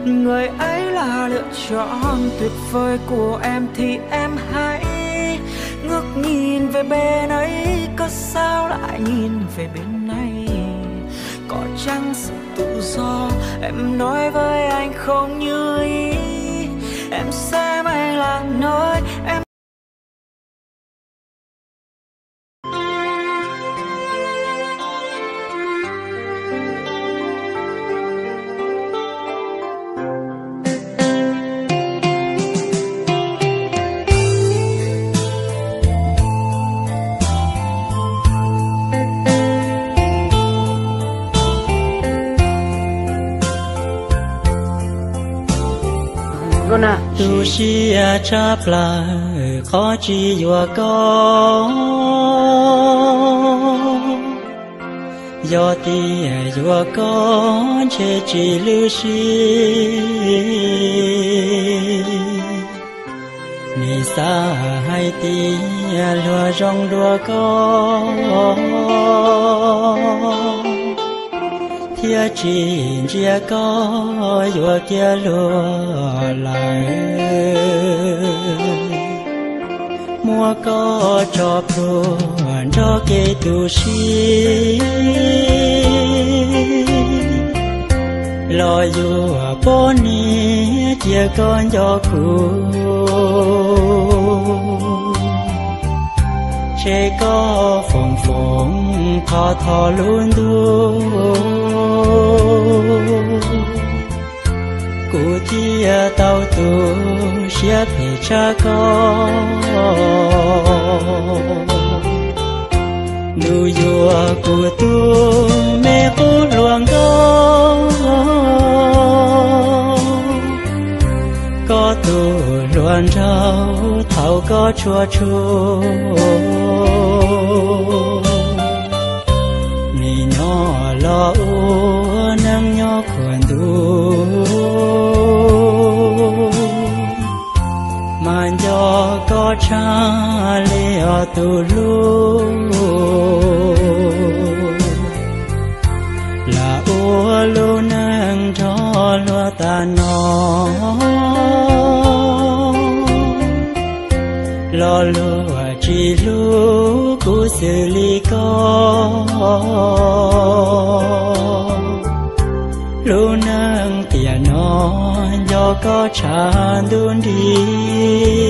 người ấy là lựa chọn tuyệt vời của em thì em hãy ngước nhìn về bên ấy, có sao lại nhìn về bên này? Có chăng sự tự do em nói với anh không như ý, em xem anh là nơi em tu si cha pla khó chi vừa có do ti vừa có che chi lưu si ni sa hai ti lúa rong đua có chia chín chia có vừa kia lúa lại mua có cho pruan cho kê tu si lo dù bốn ní chia con cho cụ chế có phồng phồng thò thò luôn đu cụ tia tàu tu xia phê cha có nu dùa cụ tu mẹ cụ luồng có tu luồng rau thảo có chua chua mi nhỏ lo u nâng nhỏ khuẩn tu man cho có cha leo tu lu là u lu nâng cho lo ta nó lo lúa chỉ lúa của xử lý có lúa nâng tiền nó do có tràn đun đi